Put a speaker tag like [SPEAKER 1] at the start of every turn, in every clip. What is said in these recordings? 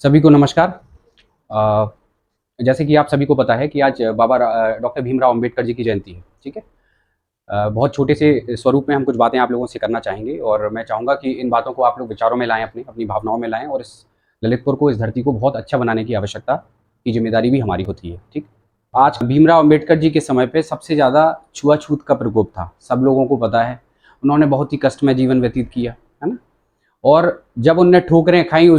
[SPEAKER 1] सभी को नमस्कार। जैसे कि आप सभी को पता है कि आज बाबा डॉक्टर भीमराव अंबेडकर जी की जयंती है। ठीक है। बहुत छोटे से स्वरूप में हम कुछ बातें आप लोगों से करना चाहेंगे और मैं चाहूँगा कि इन बातों को आप लोग विचारों में लाएं, अपनी अपनी भावनाओं में लाएं और इस ललितपुर को, इस धरती को बहुत अच्छा बनाने की आवश्यकता की जिम्मेदारी भी हमारी होती है। ठीक। आज भीमराव अंबेडकर जी के समय पे सबसे ज़्यादा छुआछूत का प्रकोप था, सब लोगों को पता है। उन्होंने बहुत ही कष्टमय जीवन व्यतीत किया, है ना। और जब उनने ठोकरें खाई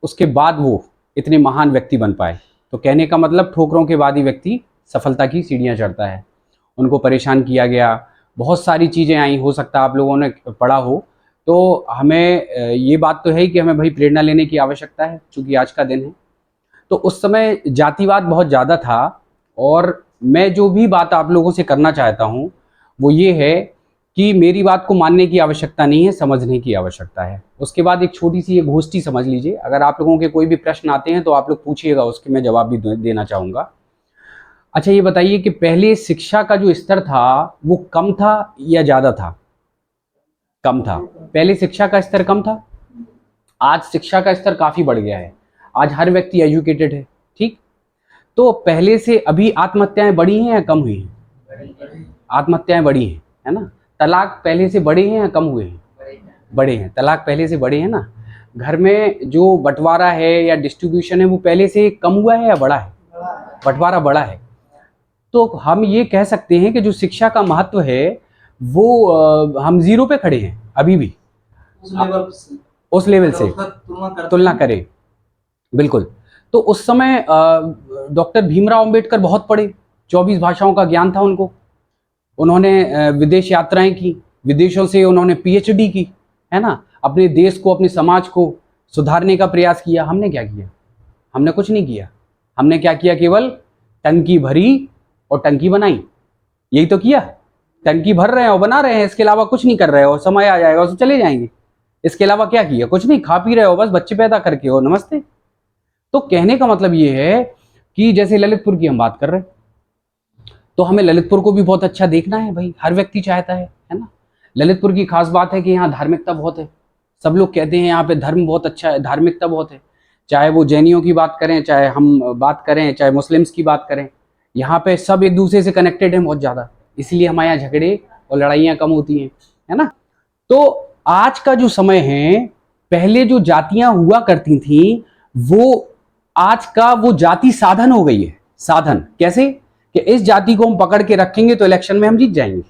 [SPEAKER 1] उसके बाद वो इतने महान व्यक्ति बन पाए। तो कहने का मतलब ठोकरों के बाद ही व्यक्ति सफलता की सीढ़ियां चढ़ता है। उनको परेशान किया गया, बहुत सारी चीज़ें आई, हो सकता है आप लोगों ने पढ़ा हो। तो हमें ये बात तो है ही कि हमें भाई प्रेरणा लेने की आवश्यकता है, चूँकि आज का दिन है। तो उस समय जातिवाद बहुत ज़्यादा था और मैं जो भी बात आप लोगों से करना चाहता हूँ वो ये है कि मेरी बात को मानने की आवश्यकता नहीं है, समझने की आवश्यकता है। उसके बाद एक छोटी सी ये गोष्ठी समझ लीजिए। अगर आप लोगों के कोई भी प्रश्न आते हैं तो आप लोग पूछिएगा, उसके मैं जवाब भी देना चाहूँगा। अच्छा, ये बताइए कि पहले शिक्षा का जो स्तर था वो कम था या ज़्यादा था? कम था। पहले शिक्षा का स्तर कम था। आज शिक्षा का स्तर काफ़ी बढ़ गया है। आज हर व्यक्ति एजुकेटेड है। ठीक। तो पहले से अभी आत्महत्याएं बढ़ी हैं या कम हुई हैं? आत्महत्याएं बढ़ी हैं, है ना। तलाक पहले से बढ़े हैं या कम हुए हैं? बढ़े हैं। तलाक पहले से बढ़े हैं ना। घर में जो बंटवारा है या डिस्ट्रीब्यूशन है वो पहले से कम हुआ है या बढ़ा है? बंटवारा बढ़ा है। तो हम ये कह सकते हैं कि जो शिक्षा का महत्व है वो हम जीरो पे खड़े हैं अभी भी, उस लेवल से तुलना करें। बिल्कुल। तो उस समय डॉक्टर भीमराव अंबेडकर बहुत पढ़े, 24 भाषाओं का ज्ञान था उनको। उन्होंने विदेश यात्राएं की, विदेशों से उन्होंने पीएचडी की, है ना। अपने देश को, अपने समाज को सुधारने का प्रयास किया। हमने क्या किया? हमने कुछ नहीं किया। हमने क्या किया? केवल टंकी भरी और टंकी बनाई, यही तो किया। टंकी भर रहे हैं और बना रहे हैं, इसके अलावा कुछ नहीं कर रहे हो। समय आ जाएगा तो चले जाएंगे। इसके अलावा क्या किया? कुछ नहीं। खा पी रहे हो बस, बच्चे पैदा करके हो, नमस्ते। तो कहने का मतलब ये है कि जैसे ललितपुर की हम बात कर रहे हैं तो हमें ललितपुर को भी बहुत अच्छा देखना है भाई, हर व्यक्ति चाहता है ना। ललितपुर की खास बात है कि यहाँ धार्मिकता बहुत है। सब लोग कहते हैं यहाँ पे धर्म बहुत अच्छा है, धार्मिकता बहुत है। चाहे वो जैनियों की बात करें, चाहे हम बात करें, चाहे मुस्लिम्स की बात करें, यहाँ पे सब एक दूसरे से कनेक्टेड हैं बहुत ज़्यादा। इसलिए हमारे यहाँ झगड़े और लड़ाइयाँ कम होती हैं, है ना। तो आज का जो समय है, पहले जो जातियां हुआ करती थी वो आज का वो जाति साधन हो गई है। साधन कैसे? कि इस जाति को हम पकड़ के रखेंगे तो इलेक्शन में हम जीत जाएंगे।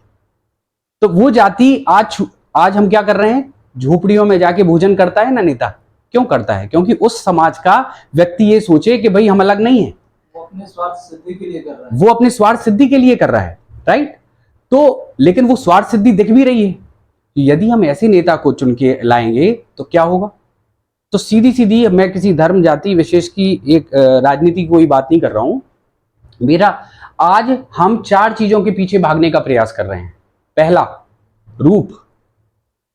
[SPEAKER 1] तो वो जाति आज हम क्या कर रहे हैं? झोपड़ियों में जाके भोजन करता है ना नेता। क्यों करता है? क्योंकि उस समाज का व्यक्ति ये सोचे कि भाई हम अलग नहीं है। वो अपने स्वार्थ सिद्धि के लिए कर रहा है। वो अपने स्वार्थ सिद्धि के लिए कर रहा है, राइट। तो लेकिन वो स्वार्थ सिद्धि दिख भी रही है। यदि हम ऐसे नेता को चुन के लाएंगे तो क्या होगा? तो सीधी सीधी, मैं किसी धर्म जाति विशेष की एक राजनीति की कोई बात नहीं कर रहा हूं। मेरा आज हम 4 चीजों के पीछे भागने का प्रयास कर रहे हैं। पहला, रूप,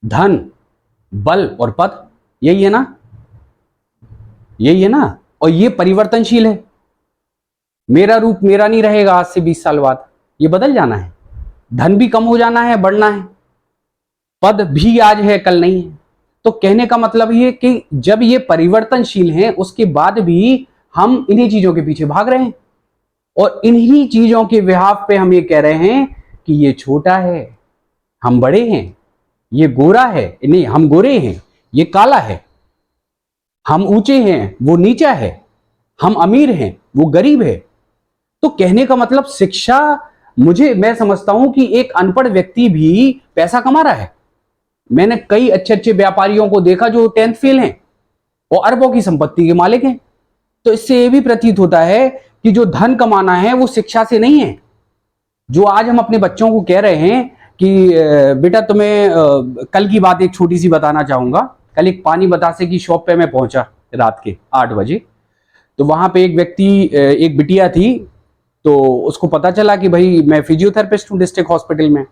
[SPEAKER 1] धन, बल और पद। यही है ना? यही है ना। और ये परिवर्तनशील है। मेरा रूप मेरा नहीं रहेगा आज से 20 साल बाद, ये बदल जाना है। धन भी कम हो जाना है, बढ़ना है। पद भी आज है, कल नहीं है। तो कहने का मतलब ये कि जब ये परिवर्तनशील हैं, उसके बाद भी हम इन्हीं चीजों के पीछे भाग रहे हैं और इन्हीं चीजों के बिहाफ पे हम ये कह रहे हैं कि ये छोटा है, हम बड़े हैं। ये गोरा है, नहीं हम गोरे हैं, ये काला है। हम ऊंचे हैं, वो नीचा है। हम अमीर हैं, वो गरीब है। तो कहने का मतलब शिक्षा, मैं समझता हूं कि एक अनपढ़ व्यक्ति भी पैसा कमा रहा है। मैंने कई अच्छे अच्छे व्यापारियों को देखा जो 10th फेल हैं और अरबों की संपत्ति के मालिक हैं। तो इससे यह भी प्रतीत होता है कि जो धन कमाना है वो शिक्षा से नहीं है। जो आज हम अपने बच्चों को कह रहे हैं कि बेटा तुम्हें कल की बात एक छोटी सी बताना चाहूंगा। कल एक पानी बतासे की शॉप पे मैं पहुंचा रात के 8 बजे। तो वहां पे एक व्यक्ति, एक बिटिया थी, तो उसको पता चला कि भाई मैं फिजियोथेरेपिस्ट हूं डिस्ट्रिक्ट हॉस्पिटल में।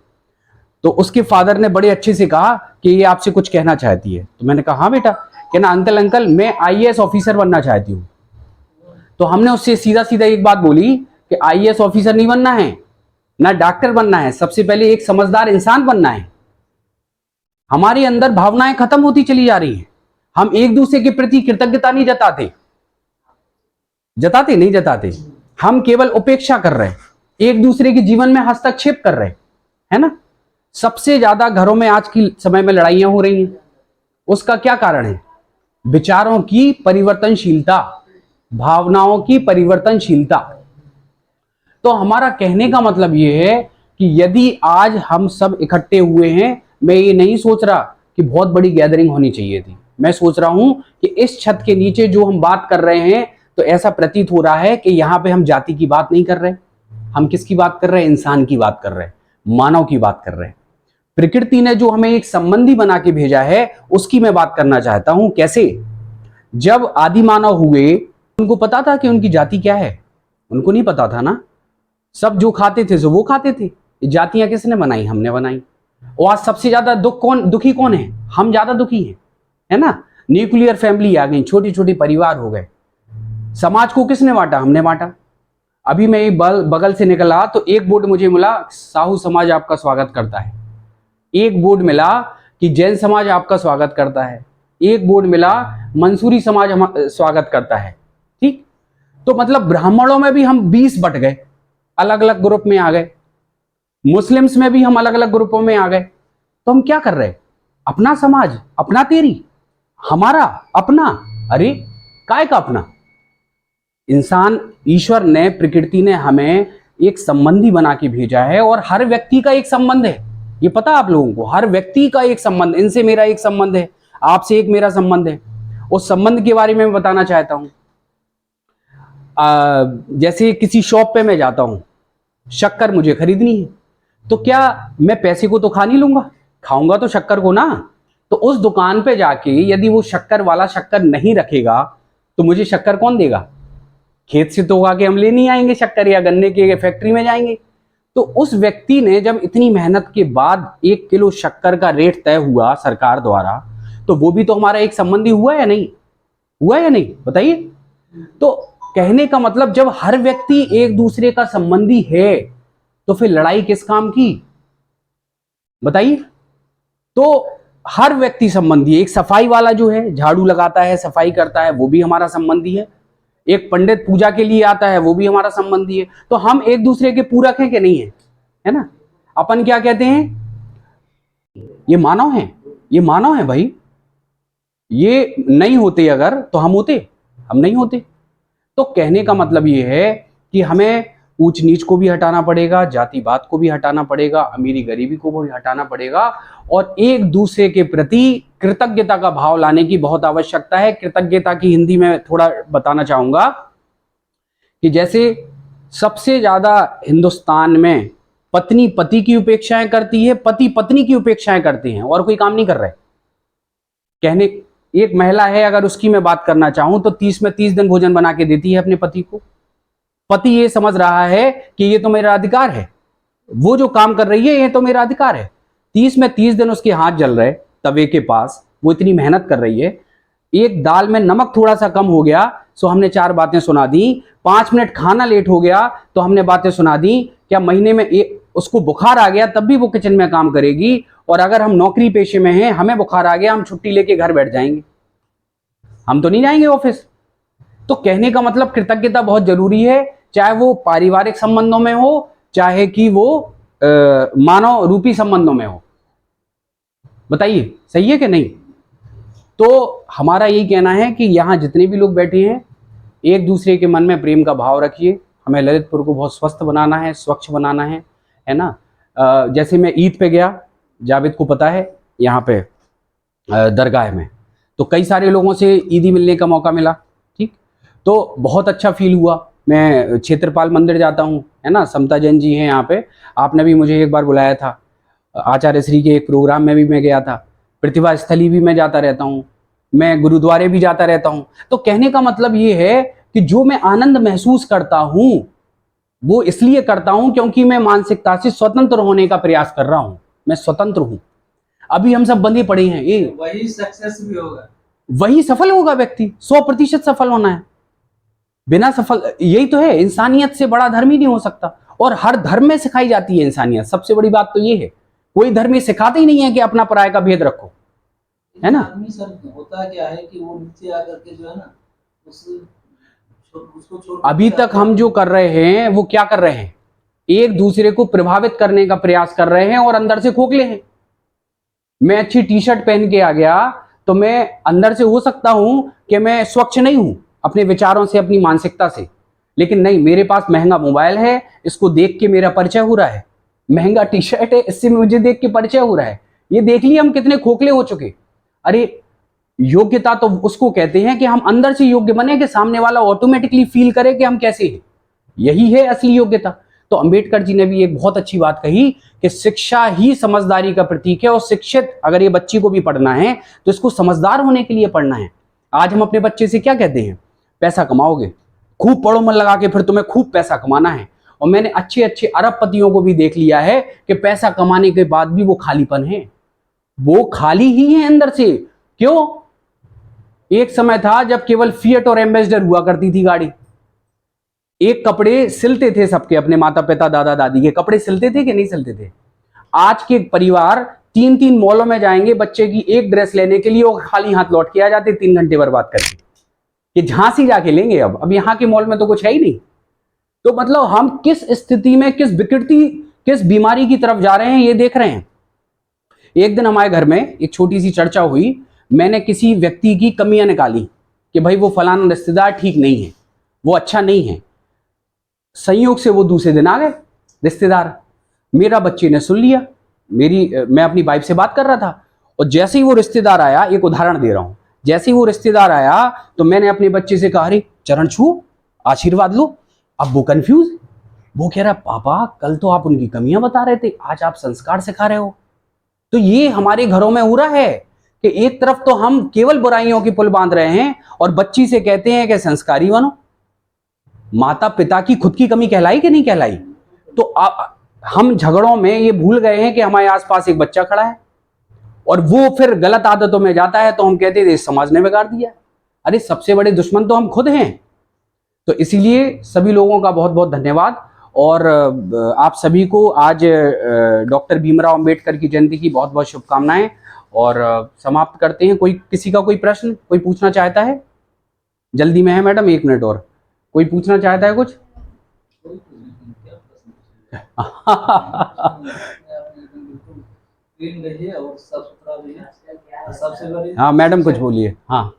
[SPEAKER 1] तो उसके फादर ने बड़े अच्छे से कहा कि ये आपसे कुछ कहना चाहती है। तो मैंने कहा हाँ बेटा। कहना अंकल मैं आईएएस ऑफिसर बनना चाहती हूँ। तो हमने उससे सीधा सीधा एक बात बोली कि आईएएस ऑफिसर नहीं बनना है, ना डॉक्टर बनना है, सबसे पहले एक समझदार इंसान बनना है। हमारे अंदर भावनाएं खत्म होती चली जा रही हैं। हम एक दूसरे के प्रति कृतज्ञता नहीं जताते। जताते नहीं जताते, हम केवल उपेक्षा कर रहे हैं, एक दूसरे के जीवन में हस्तक्षेप कर रहे हैं, है ना। सबसे ज्यादा घरों में आज की समय में लड़ाइयां हो रही हैं, उसका क्या कारण है? विचारों की परिवर्तनशीलता, भावनाओं की परिवर्तनशीलता। तो हमारा कहने का मतलब यह है कि यदि आज हम सब इकट्ठे हुए हैं, मैं ये नहीं सोच रहा कि बहुत बड़ी गैदरिंग होनी चाहिए थी, मैं सोच रहा हूं कि इस छत के नीचे जो हम बात कर रहे हैं, तो ऐसा प्रतीत हो रहा है कि यहां पे हम जाति की बात नहीं कर रहे, हम किसकी बात कर रहे हैं? इंसान की बात कर रहे हैं, मानव की बात कर रहे हैं। प्रकृति ने जो हमें एक संबंधी बना के भेजा है, उसकी मैं बात करना चाहता हूं। कैसे? जब आदि मानव हुए, उनको पता था कि उनकी जाति क्या है? उनको नहीं पता था ना। सब जो खाते थे सो वो खाते थे। जातियां किसने बनाई? हमने बनाई। और आज सबसे ज्यादा दुखी कौन है? हम ज्यादा दुखी हैं, है ना। न्यूक्लियर फैमिली आ गई, छोटी छोटी परिवार हो गए। समाज को किसने बांटा? हमने बांटा। अभी मैं बगल से निकला तो एक बोर्ड मुझे मिला, साहू समाज आपका स्वागत करता है। एक बोर्ड मिला कि जैन समाज आपका स्वागत करता है। एक बोर्ड मिला मंसूरी समाज स्वागत करता है। ठीक, तो मतलब ब्राह्मणों में भी हम 20 बट गए, अलग अलग ग्रुप में आ गए। मुस्लिम्स में भी हम अलग अलग ग्रुपों में आ गए। तो हम क्या कर रहे हैं? अपना समाज, अपना तेरी, हमारा अपना। अरे काय का अपना? इंसान, ईश्वर ने, प्रकृति ने हमें एक संबंधी बना के भेजा है, और हर व्यक्ति का एक संबंध है। ये पता आप लोगों को? हर व्यक्ति का एक संबंध, इनसे मेरा एक संबंध है, आपसे एक मेरा संबंध है। उस संबंध के बारे में मैं बताना चाहता हूं। जैसे किसी शॉप पे मैं जाता हूं, शक्कर मुझे खरीदनी है, तो क्या मैं पैसे को तो खा नहीं लूंगा? खाऊंगा तो शक्कर को ना। तो उस दुकान पे जाके यदि वो शक्कर वाला शक्कर नहीं रखेगा, तो मुझे शक्कर कौन देगा? खेत से तो उगा के हम ले नहीं आएंगे शक्कर, या गन्ने के फैक्ट्री में जाएंगे। तो उस व्यक्ति ने जब इतनी मेहनत के बाद 1 किलो शक्कर का रेट तय हुआ सरकार द्वारा, तो वो भी तो हमारा एक संबंधी हुआ या नहीं? हुआ या नहीं? बताइए। तो कहने का मतलब, जब हर व्यक्ति एक दूसरे का संबंधी है, तो फिर लड़ाई किस काम की? बताइए। तो हर व्यक्ति संबंधी है। एक सफाई वाला जो है, झाड़ू लगाता है, सफाई करता है, वो भी हमारा संबंधी है। एक पंडित पूजा के लिए आता है, वो भी हमारा संबंधी है। तो हम एक दूसरे के पूरक हैं कि नहीं है? है ना। अपन क्या कहते हैं? ये मानव है, ये मानव है भाई। ये नहीं होते अगर, तो हम होते? हम नहीं होते। तो कहने का मतलब ये है कि हमें ऊंच नीच को भी हटाना पड़ेगा, जातिवाद को भी हटाना पड़ेगा, अमीरी गरीबी को भी हटाना पड़ेगा, और एक दूसरे के प्रति कृतज्ञता का भाव लाने की बहुत आवश्यकता है। कृतज्ञता की हिंदी में थोड़ा बताना चाहूंगा कि जैसे सबसे ज्यादा हिंदुस्तान में पत्नी पति की उपेक्षाएं करती है, पति पत्नी की उपेक्षाएं करते हैं, और कोई काम नहीं कर रहे। कहने, एक महिला है, अगर उसकी मैं बात करना चाहूं, तो 30 में 30 दिन भोजन बना के देती है अपने पति को। पति ये समझ रहा है कि ये तो मेरा अधिकार है, वो जो काम कर रही है ये तो मेरा अधिकार है। 30 में 30 दिन उसके हाथ जल रहे तवे के पास, वो इतनी मेहनत कर रही है। एक दाल में नमक थोड़ा सा कम हो गया, सो हमने 4 बातें सुना दी। 5 मिनट खाना लेट हो गया, तो हमने बातें सुना दी। क्या महीने में उसको बुखार आ गया, तब भी वो किचन में काम करेगी। और अगर हम नौकरी पेशे में हैं, हमें बुखार आ गया, हम छुट्टी लेके घर बैठ जाएंगे, हम तो नहीं जाएंगे ऑफिस। तो कहने का मतलब, कृतज्ञता बहुत जरूरी है, चाहे वो पारिवारिक संबंधों में हो, चाहे कि वो मानव रूपी संबंधों में हो। बताइए, सही है कि नहीं? तो हमारा यही कहना है कि यहां जितने भी लोग बैठे हैं, एक दूसरे के मन में प्रेम का भाव रखिए। हमें ललितपुर को बहुत स्वस्थ बनाना है, स्वच्छ बनाना है ना। जैसे मैं ईद पे गया, जावेद को पता है, यहाँ पे दरगाह में, तो कई सारे लोगों से ईदी मिलने का मौका मिला। ठीक, तो बहुत अच्छा फील हुआ। मैं क्षेत्रपाल मंदिर जाता हूँ, है ना, समता जैन जी हैं यहाँ पे, आपने भी मुझे एक बार बुलाया था। आचार्य श्री के एक प्रोग्राम में भी मैं गया था। प्रतिभा स्थली भी मैं जाता रहता हूँ, मैं गुरुद्वारे भी जाता रहता हूँ। तो कहने का मतलब ये है कि जो मैं आनंद महसूस करता हूँ, वो इसलिए करता हूँ क्योंकि मैं मानसिकता से स्वतंत्र होने का प्रयास कर रहा हूँ। मैं स्वतंत्र हूँ। अभी हम सब बंधे पड़े हैं, ये
[SPEAKER 2] वही सक्सेस भी होगा,
[SPEAKER 1] वही सफल होगा व्यक्ति। 100% सफल होना है। बिना सफल, यही तो है, इंसानियत से बड़ा धर्म ही नहीं हो सकता। और हर धर्म में सिखाई जाती है इंसानियत। सबसे बड़ी बात तो ये है, कोई धर्म ये सिखाते ही नहीं है कि अपना पराये का भेद रखो, है ना।
[SPEAKER 2] आदमी सर होता क्या है कि वो नीचे आकर के जो है ना, उस
[SPEAKER 1] अभी तक हम जो कर रहे हैं वो क्या कर रहे हैं, एक दूसरे को प्रभावित करने का प्रयास कर रहे हैं और अंदर से खोखले हैं। मैं अच्छी टी शर्ट पहन के आ गया तो मैं अंदर से हो सकता हूं कि मैं स्वच्छ नहीं हूं अपने विचारों से, अपनी मानसिकता से, लेकिन नहीं, मेरे पास महंगा मोबाइल है, इसको देख के मेरा परिचय हो रहा है, महंगा टी शर्ट है, इससे मुझे देख के परिचय हो रहा है। ये देख लिए हम कितने खोखले हो चुके। अरे योग्यता तो उसको कहते हैं कि हम अंदर से योग्य बने कि सामने वाला ऑटोमेटिकली फील करे कि हम कैसे हैं, यही है असली योग्यता। तो अंबेडकर जी ने भी एक बहुत अच्छी बात कही कि शिक्षा ही समझदारी का प्रतीक है, और शिक्षित अगर ये बच्ची को भी पढ़ना है तो इसको समझदार होने के लिए पढ़ना है। आज हम अपने बच्चे से क्या कहते हैं, पैसा कमाओगे, खूब पढ़ो मन लगा के, फिर तुम्हें खूब पैसा कमाना है। और मैंने अच्छे अच्छे अरबपतियों को भी देख लिया है कि पैसा कमाने के बाद भी वो खालीपन है, वो खाली ही है अंदर से। क्यों? एक समय था जब केवल फिएट और एम्बेसडर हुआ करती थी गाड़ी, एक कपड़े सिलते थे सबके, अपने माता पिता दादा दादी के कपड़े सिलते थे कि नहीं सिलते थे। आज के परिवार 3-3 मॉलों में जाएंगे बच्चे की एक ड्रेस लेने के लिए, और खाली हाथ लौट के आ जाते 3 घंटे बर्बाद करके, कि झांसी जाके लेंगे। अब यहाँ के मॉल में तो कुछ है ही नहीं। तो मतलब हम किस स्थिति में, किस विकृति, किस बीमारी की तरफ जा रहे हैं ये देख रहे हैं। एक दिन हमारे घर में एक छोटी सी चर्चा हुई, मैंने किसी व्यक्ति की कमियां निकाली कि भाई वो फलाना रिश्तेदार ठीक नहीं है, वो अच्छा नहीं है। संयोग से वो दूसरे दिन आ गए रिश्तेदार, मेरा बच्चे ने सुन लिया, मैं अपनी वाइफ से बात कर रहा था, और जैसे ही वो रिश्तेदार आया, एक उदाहरण दे रहा हूं, जैसे ही वो रिश्तेदार आया तो मैंने अपने बच्चे से कहा, अरे चरण छू, आशीर्वाद लो। अब वो कंफ्यूज, वो कह रहा, पापा कल तो आप उनकी कमियां बता रहे थे, आज आप संस्कार सिखा रहे हो। तो ये हमारे घरों में हो रहा है कि एक तरफ तो हम केवल बुराइयों की पुल बांध रहे हैं और बच्ची से कहते हैं कि संस्कारी बनो। माता पिता की खुद की कमी कहलाई कि नहीं कहलाई? तो हम झगड़ों में ये भूल गए हैं कि हमारे आसपास एक बच्चा खड़ा है और वो फिर गलत आदतों में जाता है, तो हम कहते हैं इस समाज ने बिगाड़ दिया। अरे सबसे बड़े दुश्मन तो हम खुद हैं। तो इसीलिए सभी लोगों का बहुत बहुत धन्यवाद, और आप सभी को आज डॉक्टर भीमराव अंबेडकर की जयंती की बहुत बहुत शुभकामनाएं, और समाप्त करते हैं। किसी का कोई प्रश्न, कोई पूछना चाहता है? जल्दी में है मैडम, 1 मिनट और। कोई पूछना चाहता है कुछ? हाँ मैडम कुछ बोलिए। हाँ,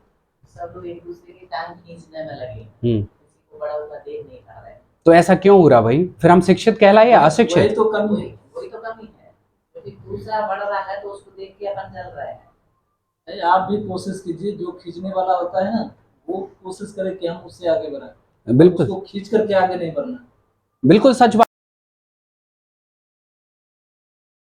[SPEAKER 2] सब लोग एक दूसरे की टांग खींचने में लगे, किसी को बड़ा होता देख नहीं पा रहे।
[SPEAKER 1] तो ऐसा क्यों हो रहा भाई? फिर हम शिक्षित कहलाए या अशिक्षित?
[SPEAKER 2] वही तो कमी है, क्योंकि दूसरा बढ़ रहा है तो उसको देख के अपन चल रहे हैं।
[SPEAKER 3] आप भी कोशिश कीजिए, जो खींचने वाला होता है ना, वो कोशिश करे कि हम उससे आगे बढ़ाएं,
[SPEAKER 1] बिल्कुल
[SPEAKER 3] उसको खींच करके आगे नहीं बढ़ना।
[SPEAKER 1] बिल्कुल सच बात।